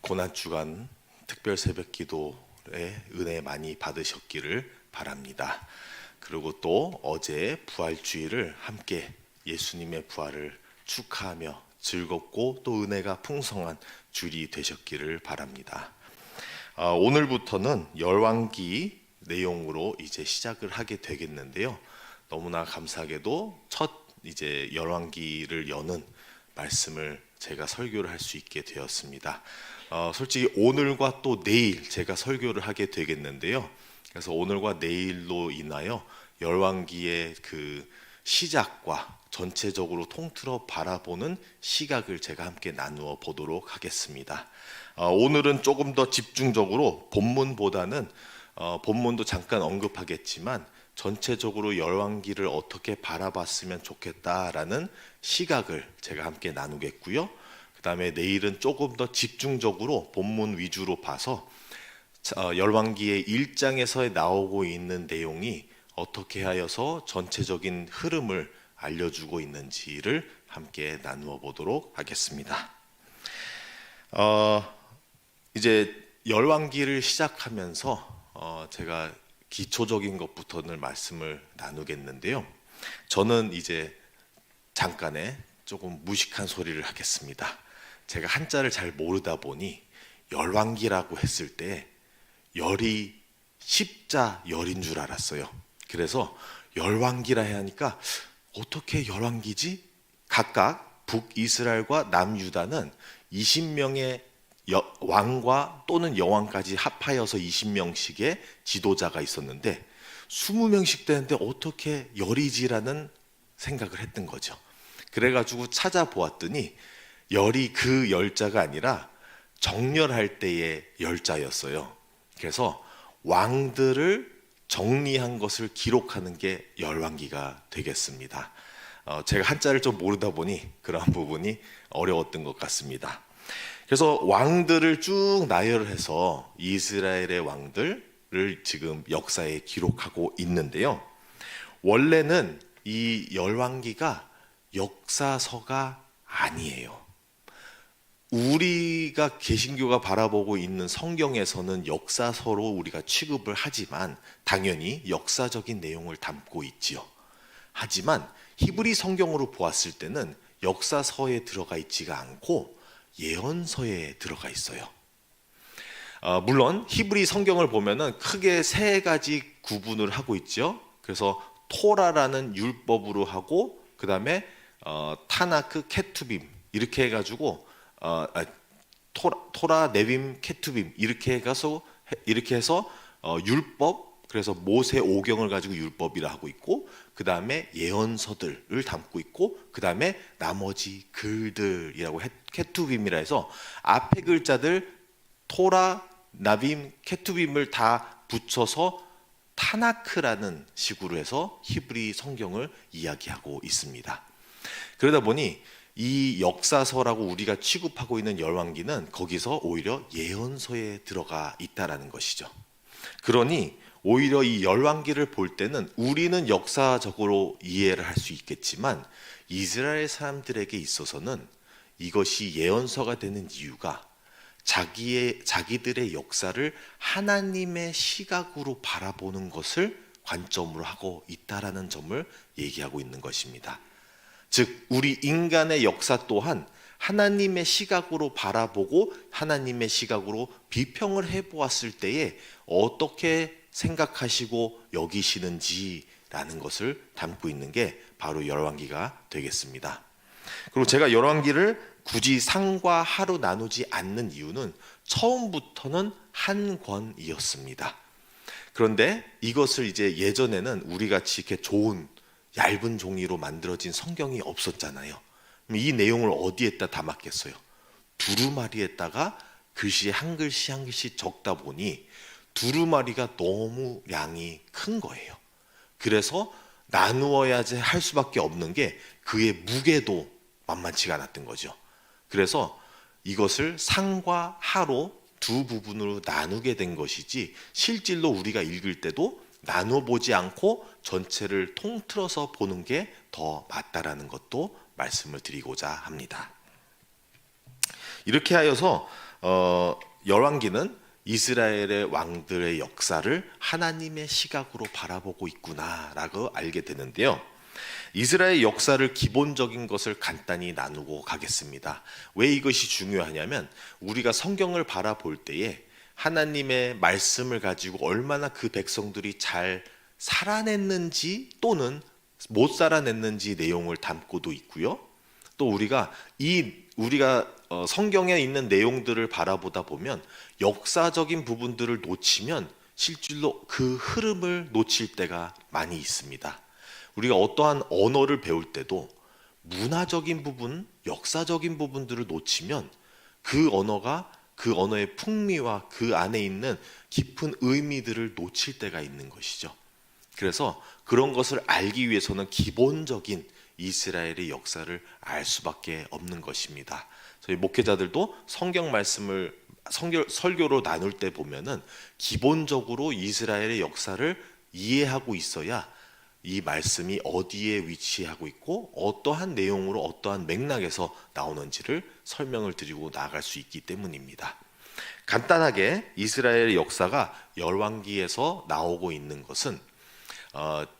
고난주간 특별 새벽 기도에 은혜 많이 받으셨기를 바랍니다. 그리고 또 어제 부활주일을 함께 예수님의 부활을 축하하며 즐겁고 또 은혜가 풍성한 주일이 되셨기를 바랍니다. 오늘부터는 열왕기 내용으로 이제 시작을 하게 되겠는데요. 너무나 감사하게도 첫 이제 열왕기를 여는 말씀을 제가 설교를 할 수 있게 되었습니다. 솔직히 오늘과 또 내일 제가 설교를 하게 되겠는데요. 그래서 오늘과 내일로 인하여 열왕기의 그 시작과 전체적으로 통틀어 바라보는 시각을 제가 함께 나누어 보도록 하겠습니다. 오늘은 조금 더 집중적으로 본문보다는 본문도 잠깐 언급하겠지만 전체적으로 열왕기를 어떻게 바라봤으면 좋겠다라는 시각을 제가 함께 나누겠고요. 그 다음에 내일은 조금 더 집중적으로 본문 위주로 봐서 열왕기의 1장에서 나오고 있는 내용이 어떻게 하여서 전체적인 흐름을 알려주고 있는지를 함께 나누어 보도록 하겠습니다. 이제 열왕기를 시작하면서 제가 기초적인 것부터는 말씀을 나누겠는데요. 저는 이제 잠깐의 조금 무식한 소리를 하겠습니다. 제가 한자를 잘 모르다 보니 열왕기라고 했을 때 열이 십자 열인 줄 알았어요. 그래서 열왕기라 해야 하니까 어떻게 열왕기지? 각각 북이스라엘과 남유다는 20명의 왕과 또는 여왕까지 합하여서 20명씩의 지도자가 있었는데 20명씩 되는데 어떻게 열이지라는 생각을 했던 거죠. 그래가지고 찾아보았더니 열이 그 열자가 아니라 정렬할 때의 열자였어요. 그래서 왕들을 정리한 것을 기록하는 게 열왕기가 되겠습니다. 제가 한자를 좀 모르다 보니 그런 부분이 어려웠던 것 같습니다. 그래서 왕들을 쭉 나열해서 이스라엘의 왕들을 지금 역사에 기록하고 있는데요. 원래는 이 열왕기가 역사서가 아니에요. 우리가 개신교가 바라보고 있는 성경에서는 역사서로 우리가 취급을 하지만 당연히 역사적인 내용을 담고 있지요. 하지만 히브리 성경으로 보았을 때는 역사서에 들어가 있지가 않고 예언서에 들어가 있어요. 물론 히브리 성경을 보면은 크게 세 가지 구분을 하고 있죠. 그래서 토라라는 율법으로 하고 그 다음에 타나크, 케투빔 이렇게 해가지고 토라, 네빔, 케투빔 이렇게 해서 율법, 그래서 모세 오경을 가지고 율법이라 하고 있고 그 다음에 예언서들을 담고 있고 그 다음에 나머지 글들이라고 케투빔이라 해서 앞에 글자들 토라, 나빔, 케투빔을 다 붙여서 타나크라는 식으로 해서 히브리 성경을 이야기하고 있습니다. 그러다 보니 이 역사서라고 우리가 취급하고 있는 열왕기는 거기서 오히려 예언서에 들어가 있다라는 것이죠. 그러니 오히려 이 열왕기를 볼 때는 우리는 역사적으로 이해를 할 수 있겠지만 이스라엘 사람들에게 있어서는 이것이 예언서가 되는 이유가 자기들의 역사를 하나님의 시각으로 바라보는 것을 관점으로 하고 있다라는 점을 얘기하고 있는 것입니다. 즉 우리 인간의 역사 또한 하나님의 시각으로 바라보고 하나님의 시각으로 비평을 해보았을 때에 어떻게 생각하시고 여기시는지라는 것을 담고 있는 게 바로 열왕기가 되겠습니다. 그리고 제가 열왕기를 굳이 상과 하로 나누지 않는 이유는 처음부터는 한 권이었습니다. 그런데 이것을 이제 예전에는 우리같이 이렇게 좋은 얇은 종이로 만들어진 성경이 없었잖아요. 이 내용을 어디에다 담았겠어요? 두루마리에다가 글씨 한 글씨 한 글씨 적다 보니 두루마리가 너무 양이 큰 거예요. 그래서 나누어야 할 수밖에 없는 게 그의 무게도 만만치가 않았던 거죠. 그래서 이것을 상과 하로 두 부분으로 나누게 된 것이지 실질로 우리가 읽을 때도 나눠보지 않고 전체를 통틀어서 보는 게 더 맞다라는 것도 말씀을 드리고자 합니다. 이렇게 하여서 열왕기는 이스라엘의 왕들의 역사를 하나님의 시각으로 바라보고 있구나라고 알게 되는데요. 이스라엘 역사를 기본적인 것을 간단히 나누고 가겠습니다. 왜 이것이 중요하냐면 우리가 성경을 바라볼 때에 하나님의 말씀을 가지고 얼마나 그 백성들이 잘 살아냈는지 또는 못 살아냈는지 내용을 담고도 있고요. 또 우리가 성경에 있는 내용들을 바라보다 보면 역사적인 부분들을 놓치면 실질로 그 흐름을 놓칠 때가 많이 있습니다. 우리가 어떠한 언어를 배울 때도 문화적인 부분, 역사적인 부분들을 놓치면 그 언어의 풍미와 그 안에 있는 깊은 의미들을 놓칠 때가 있는 것이죠. 그래서 그런 것을 알기 위해서는 기본적인 이스라엘의 역사를 알 수밖에 없는 것입니다. 저희 목회자들도 성경 말씀을 설교로 나눌 때 보면은 기본적으로 이스라엘의 역사를 이해하고 있어야 이 말씀이 어디에 위치하고 있고 어떠한 내용으로 어떠한 맥락에서 나오는지를 설명을 드리고 나아갈 수 있기 때문입니다. 간단하게 이스라엘의 역사가 열왕기에서 나오고 있는 것은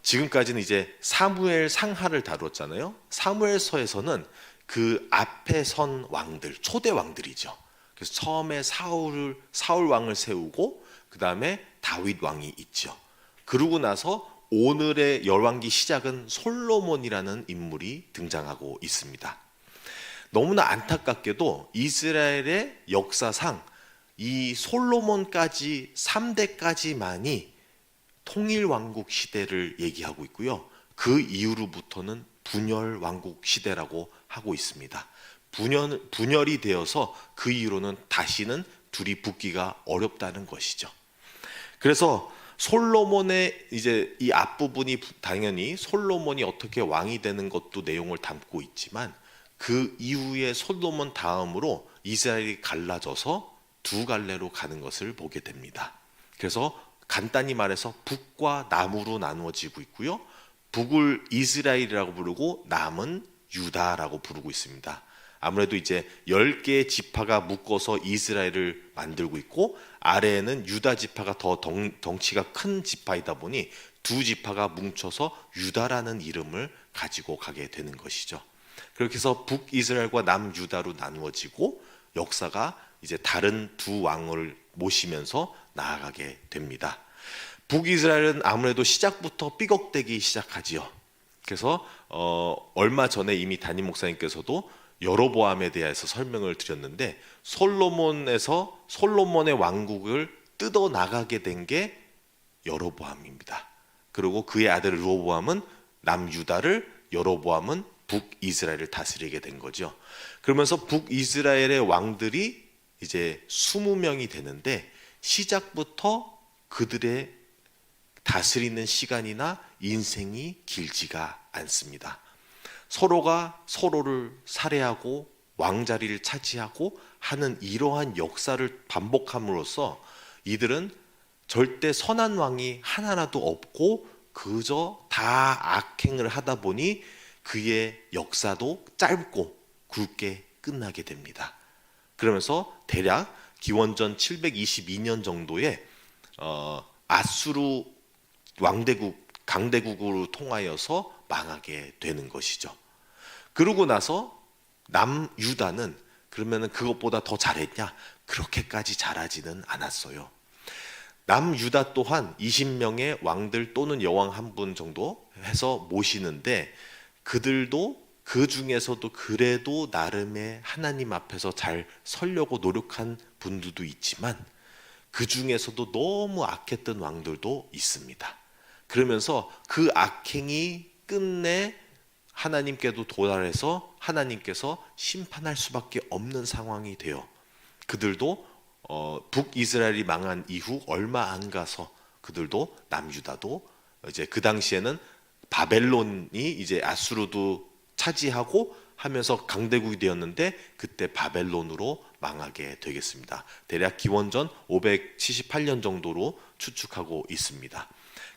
지금까지는 이제 사무엘 상하를 다뤘잖아요. 사무엘서에서는 그 앞에 선 왕들, 초대 왕들이죠. 그래서 처음에 사울 왕을 세우고 그 다음에 다윗 왕이 있죠. 그러고 나서 오늘의 열왕기 시작은 솔로몬이라는 인물이 등장하고 있습니다. 너무나 안타깝게도 이스라엘의 역사상 이 솔로몬까지 3대까지만이 통일왕국 시대를 얘기하고 있고요. 그 이후로부터는 분열왕국 시대라고 하고 있습니다. 분열이 되어서 그 이후로는 다시는 둘이 붙기가 어렵다는 것이죠. 그래서 솔로몬의 이제 이 앞부분이 당연히 솔로몬이 어떻게 왕이 되는 것도 내용을 담고 있지만 그 이후에 솔로몬 다음으로 이스라엘이 갈라져서 두 갈래로 가는 것을 보게 됩니다. 그래서 간단히 말해서 북과 남으로 나누어지고 있고요. 북을 이스라엘이라고 부르고 남은 유다라고 부르고 있습니다. 아무래도 이제 10개의 지파가 묶어서 이스라엘을 만들고 있고 아래에는 유다 지파가 더 덩치가 큰 지파이다 보니 두 지파가 뭉쳐서 유다라는 이름을 가지고 가게 되는 것이죠. 그렇게 해서 북이스라엘과 남유다로 나누어지고 역사가 이제 다른 두 왕을 모시면서 나아가게 됩니다. 북이스라엘은 아무래도 시작부터 삐걱대기 시작하지요. 그래서 얼마 전에 이미 담임 목사님께서도 여로보암에 대해서 설명을 드렸는데 솔로몬의 왕국을 뜯어 나가게 된 게 여로보암입니다. 그리고 그의 아들 르호보암은 남유다를, 여로보암은 북이스라엘을 다스리게 된 거죠. 그러면서 북이스라엘의 왕들이 이제 20명이 되는데 시작부터 그들의 다스리는 시간이나 인생이 길지가 않습니다. 서로가 서로를 살해하고 왕자리를 차지하고 하는 이러한 역사를 반복함으로써 이들은 절대 선한 왕이 하나라도 없고 그저 다 악행을 하다 보니 그의 역사도 짧고 굵게 끝나게 됩니다. 그러면서 대략 기원전 722년 정도에 아수르 강대국으로 통하여서 망하게 되는 것이죠. 그러고 나서 남유다는 그러면은 그것보다 더 잘했냐? 그렇게까지 잘하지는 않았어요. 남유다 또한 20명의 왕들 또는 여왕 한 분 정도 해서 모시는데 그들도 그 중에서도 그래도 나름의 하나님 앞에서 잘 서려고 노력한 분들도 있지만 그 중에서도 너무 악했던 왕들도 있습니다. 그러면서 그 악행이 끝내 하나님께도 도달해서 하나님께서 심판할 수밖에 없는 상황이 돼요. 그들도 북이스라엘이 망한 이후 얼마 안 가서 그들도 남유다도 이제 그 당시에는 바벨론이 이제 아수르도 차지하고 하면서 강대국이 되었는데 그때 바벨론으로 망하게 되겠습니다. 대략 기원전 578년 정도로 추측하고 있습니다.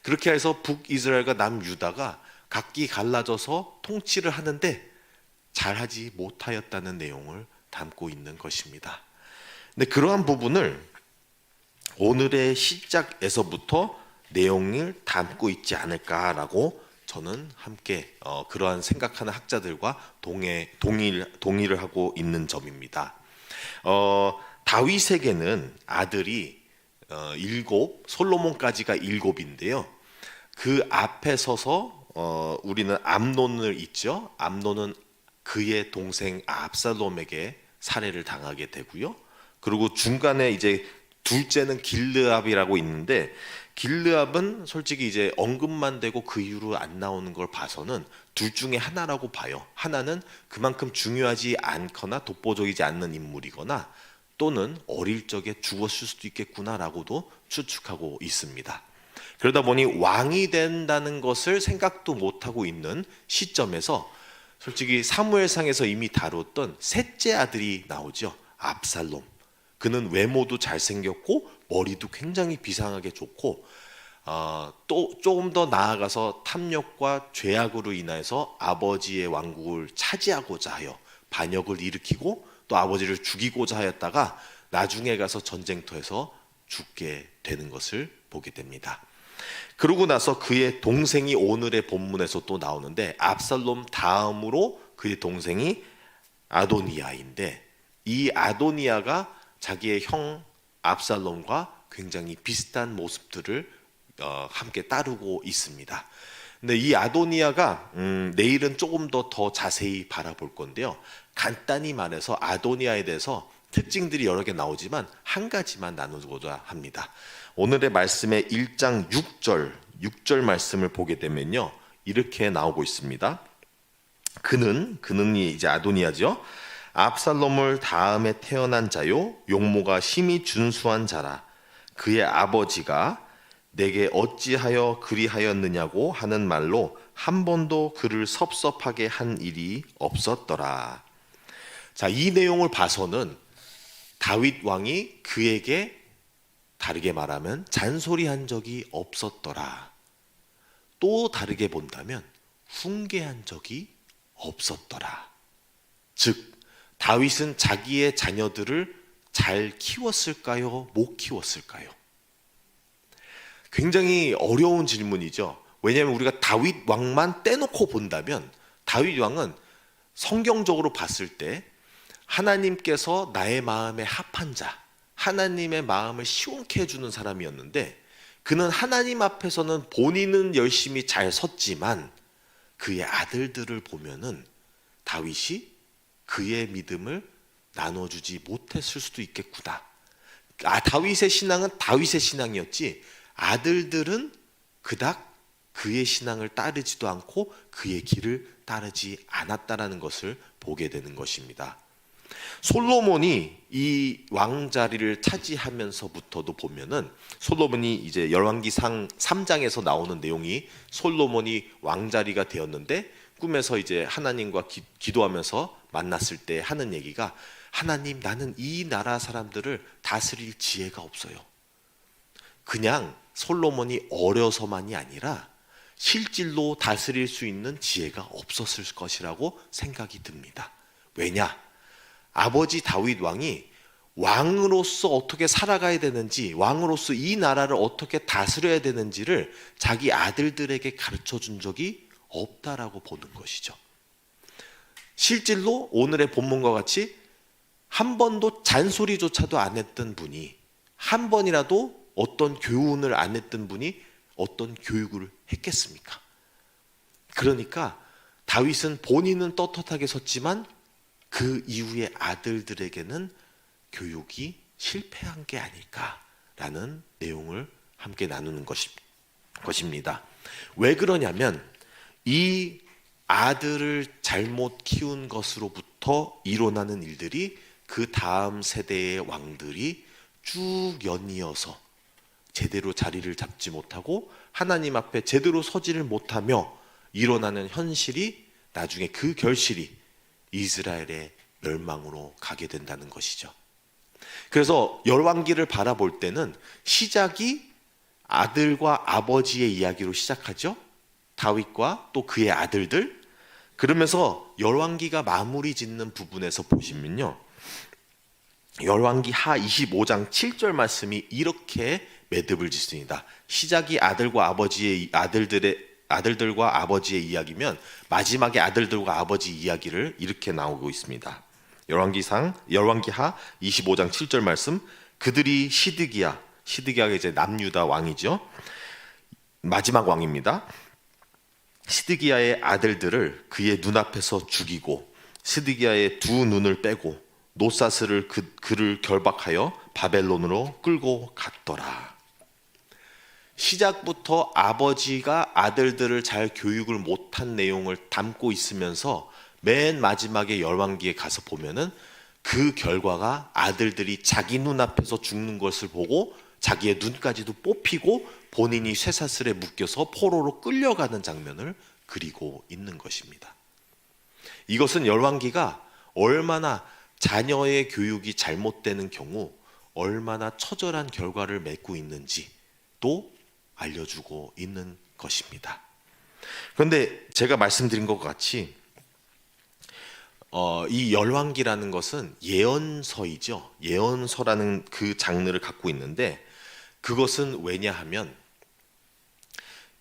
그렇게 해서 북이스라엘과 남유다가 각기 갈라져서 통치를 하는데 잘하지 못하였다는 내용을 담고 있는 것입니다. 근데 그러한 부분을 오늘의 시작에서부터 내용을 담고 있지 않을까라고 저는 함께 그러한 생각하는 학자들과 동의를 하고 있는 점입니다. 다윗에게는 아들이 7, 솔로몬까지가 7인데요. 그 앞에 서서 우리는 암논을 있죠. 암논은 그의 동생 압살롬에게 살해를 당하게 되고요. 그리고 중간에 이제 둘째는 길르압이라고 있는데, 길르압은 솔직히 이제 언급만 되고 그 이후로 안 나오는 걸 봐서는 둘 중에 하나라고 봐요. 하나는 그만큼 중요하지 않거나 독보적이지 않는 인물이거나 또는 어릴 적에 죽었을 수도 있겠구나라고도 추측하고 있습니다. 그러다 보니 왕이 된다는 것을 생각도 못하고 있는 시점에서 솔직히 사무엘상에서 이미 다뤘던 셋째 아들이 나오죠. 압살롬. 그는 외모도 잘생겼고 머리도 굉장히 비상하게 좋고 또 조금 더 나아가서 탐욕과 죄악으로 인해서 아버지의 왕국을 차지하고자 하여 반역을 일으키고 또 아버지를 죽이고자 하였다가 나중에 가서 전쟁터에서 죽게 되는 것을 보게 됩니다. 그러고 나서 그의 동생이 오늘의 본문에서 또 나오는데, 압살롬 다음으로 그의 동생이 아도니아인데, 이 아도니아가 자기의 형 압살롬과 굉장히 비슷한 모습들을 함께 따르고 있습니다. 근데 이 아도니아가 내일은 조금 더 자세히 바라볼 건데요. 간단히 말해서 아도니아에 대해서 특징들이 여러 개 나오지만 한 가지만 나누고자 합니다. 오늘의 말씀의 1장 6절 말씀을 보게 되면요, 이렇게 나오고 있습니다. 그는이 이제 아도니아죠. 압살롬을 다음에 태어난 자요, 용모가 심히 준수한 자라. 그의 아버지가 내게 어찌하여 그리하였느냐고 하는 말로 한 번도 그를 섭섭하게 한 일이 없었더라. 자, 이 내용을 봐서는 다윗 왕이 그에게 다르게 말하면 잔소리한 적이 없었더라. 또 다르게 본다면 훈계한 적이 없었더라. 즉 다윗은 자기의 자녀들을 잘 키웠을까요? 못 키웠을까요? 굉장히 어려운 질문이죠. 왜냐하면 우리가 다윗 왕만 떼놓고 본다면 다윗 왕은 성경적으로 봤을 때 하나님께서 나의 마음에 합한 자, 하나님의 마음을 시원케 해주는 사람이었는데, 그는 하나님 앞에서는 본인은 열심히 잘 섰지만 그의 아들들을 보면은 다윗이 그의 믿음을 나눠주지 못했을 수도 있겠구나. 다윗의 신앙은 다윗의 신앙이었지 아들들은 그닥 그의 신앙을 따르지도 않고 그의 길을 따르지 않았다라는 것을 보게 되는 것입니다. 솔로몬이 이 왕자리를 차지하면서부터도 보면은 솔로몬이 이제 열왕기상 3장에서 나오는 내용이 솔로몬이 왕자리가 되었는데 꿈에서 이제 하나님과 기도하면서 만났을 때 하는 얘기가, 하나님, 나는 이 나라 사람들을 다스릴 지혜가 없어요. 그냥 솔로몬이 어려서만이 아니라 실질로 다스릴 수 있는 지혜가 없었을 것이라고 생각이 듭니다. 왜냐? 아버지 다윗 왕이 왕으로서 어떻게 살아가야 되는지, 왕으로서 이 나라를 어떻게 다스려야 되는지를 자기 아들들에게 가르쳐 준 적이 없다라고 보는 것이죠. 실질로 오늘의 본문과 같이 한 번도 잔소리조차도 안 했던 분이, 한 번이라도 어떤 교훈을 안 했던 분이 어떤 교육을 했겠습니까? 그러니까 다윗은 본인은 떳떳하게 섰지만 그 이후의 아들들에게는 교육이 실패한 게 아닐까라는 내용을 함께 나누는 것입니다. 왜 그러냐면 이 아들을 잘못 키운 것으로부터 일어나는 일들이 그 다음 세대의 왕들이 쭉 연이어서 제대로 자리를 잡지 못하고 하나님 앞에 제대로 서지를 못하며 일어나는 현실이, 나중에 그 결실이 이스라엘의 멸망으로 가게 된다는 것이죠. 그래서 열왕기를 바라볼 때는 시작이 아들과 아버지의 이야기로 시작하죠. 다윗과 또 그의 아들들. 그러면서 열왕기가 마무리 짓는 부분에서 보시면요, 열왕기 하 25장 7절 말씀이 이렇게 매듭을 짓습니다. 시작이 아들들과 아버지의 이야기면 마지막에 아들들과 아버지 이야기를 이렇게 나오고 있습니다. 열왕기 하 25장 7절 말씀, 그들이 시드기야가 이제 남유다 왕이죠. 마지막 왕입니다. 시드기야의 아들들을 그의 눈앞에서 죽이고 시드기야의 두 눈을 빼고 노사스를 그를 결박하여 바벨론으로 끌고 갔더라. 시작부터 아버지가 아들들을 잘 교육을 못한 내용을 담고 있으면서 맨 마지막에 열왕기에 가서 보면은 그 결과가 아들들이 자기 눈앞에서 죽는 것을 보고 자기의 눈까지도 뽑히고 본인이 쇠사슬에 묶여서 포로로 끌려가는 장면을 그리고 있는 것입니다. 이것은 열왕기가 얼마나 자녀의 교육이 잘못되는 경우 얼마나 처절한 결과를 맺고 있는지도 알려주고 있는 것입니다. 그런데 제가 말씀드린 것 같이 이 열왕기라는 것은 예언서이죠. 예언서라는 그 장르를 갖고 있는데 그것은 왜냐하면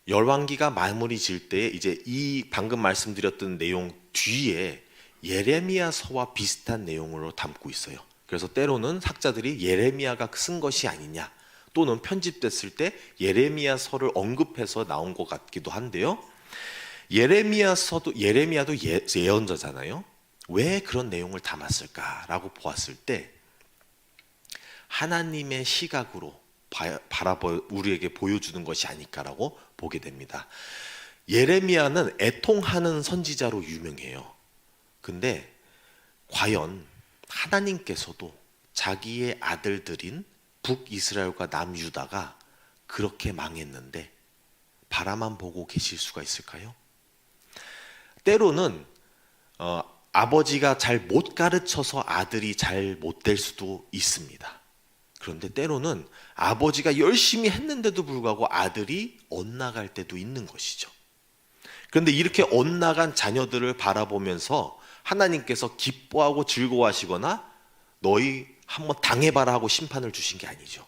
열왕기가 마무리 지을 때 이제 이 방금 말씀드렸던 내용 뒤에 예레미야서와 비슷한 내용으로 담고 있어요. 그래서 때로는 학자들이 예레미야가 쓴 것이 아니냐 또는 편집됐을 때 예레미야서를 언급해서 나온 것 같기도 한데요. 예레미야도 예언자잖아요. 왜 그런 내용을 담았을까라고 보았을 때 하나님의 시각으로 우리에게 보여주는 것이 아닐까라고 보게 됩니다. 예레미야는 애통하는 선지자로 유명해요. 근데 과연 하나님께서도 자기의 아들들인 북이스라엘과 남유다가 그렇게 망했는데 바라만 보고 계실 수가 있을까요? 때로는 아버지가 잘 못 가르쳐서 아들이 잘 못 될 수도 있습니다. 그런데 때로는 아버지가 열심히 했는데도 불구하고 아들이 엇나갈 때도 있는 것이죠. 그런데 이렇게 엇나간 자녀들을 바라보면서 하나님께서 기뻐하고 즐거워하시거나 너희 한번 당해봐라 하고 심판을 주신 게 아니죠.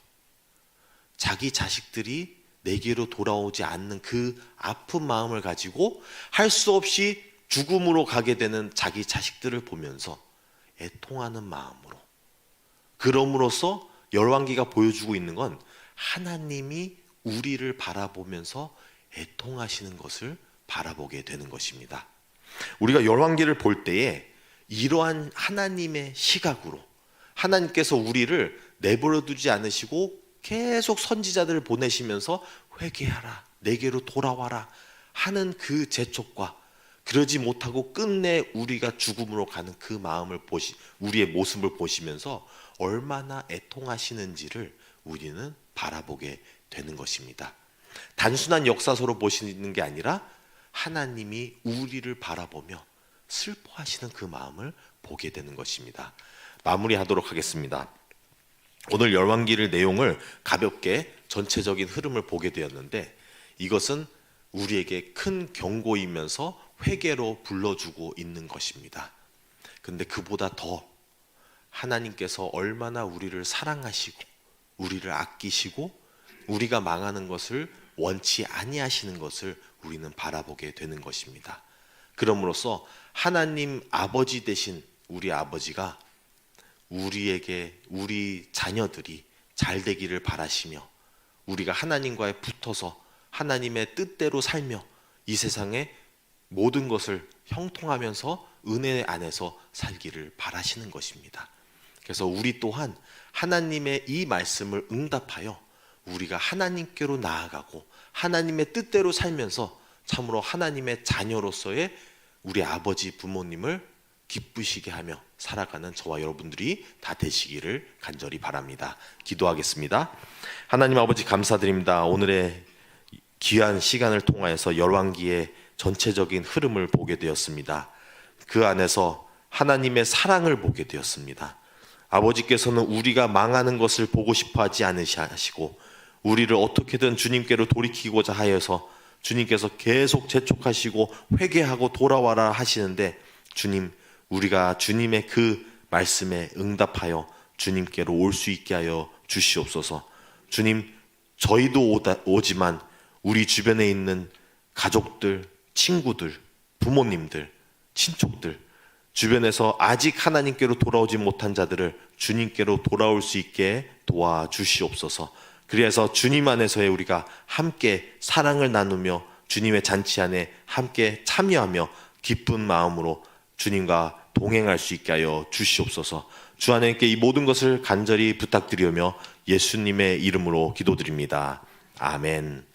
자기 자식들이 내게로 돌아오지 않는 그 아픈 마음을 가지고 할 수 없이 죽음으로 가게 되는 자기 자식들을 보면서 애통하는 마음으로, 그럼으로써 열왕기가 보여주고 있는 건 하나님이 우리를 바라보면서 애통하시는 것을 바라보게 되는 것입니다. 우리가 열왕기를 볼 때에 이러한 하나님의 시각으로 하나님께서 우리를 내버려 두지 않으시고 계속 선지자들을 보내시면서 회개하라, 내게로 돌아와라 하는 그 재촉과 그러지 못하고 끝내 우리가 죽음으로 가는 그 마음을 우리의 모습을 보시면서 얼마나 애통하시는지를 우리는 바라보게 되는 것입니다. 단순한 역사서로 보시는 게 아니라 하나님이 우리를 바라보며 슬퍼하시는 그 마음을 보게 되는 것입니다. 마무리하도록 하겠습니다. 오늘 열왕기를 내용을 가볍게 전체적인 흐름을 보게 되었는데 이것은 우리에게 큰 경고이면서 회개로 불러주고 있는 것입니다. 근데 그보다 더 하나님께서 얼마나 우리를 사랑하시고 우리를 아끼시고 우리가 망하는 것을 원치 아니하시는 것을 우리는 바라보게 되는 것입니다. 그럼으로써 하나님 아버지 되신 우리 아버지가 우리에게 우리 자녀들이 잘 되기를 바라시며 우리가 하나님과에 붙어서 하나님의 뜻대로 살며 이 세상의 모든 것을 형통하면서 은혜 안에서 살기를 바라시는 것입니다. 그래서 우리 또한 하나님의 이 말씀을 응답하여 우리가 하나님께로 나아가고 하나님의 뜻대로 살면서 참으로 하나님의 자녀로서의 우리 아버지 부모님을 기쁘시게 하며 살아가는 저와 여러분들이 다 되시기를 간절히 바랍니다. 기도하겠습니다. 하나님 아버지 감사드립니다. 오늘의 귀한 시간을 통하여서 열왕기의 전체적인 흐름을 보게 되었습니다. 그 안에서 하나님의 사랑을 보게 되었습니다. 아버지께서는 우리가 망하는 것을 보고 싶어 하지 않으시고 우리를 어떻게든 주님께로 돌이키고자 하여서 주님께서 계속 재촉하시고 회개하고 돌아와라 하시는데 주님, 우리가 주님의 그 말씀에 응답하여 주님께로 올 수 있게 하여 주시옵소서. 주님, 저희도 오지만 우리 주변에 있는 가족들, 친구들, 부모님들, 친척들, 주변에서 아직 하나님께로 돌아오지 못한 자들을 주님께로 돌아올 수 있게 도와주시옵소서. 그래서 주님 안에서의 우리가 함께 사랑을 나누며 주님의 잔치 안에 함께 참여하며 기쁜 마음으로 주님과 동행할 수 있게 하여 주시옵소서. 주 하나님께 이 모든 것을 간절히 부탁드리며 예수님의 이름으로 기도드립니다. 아멘.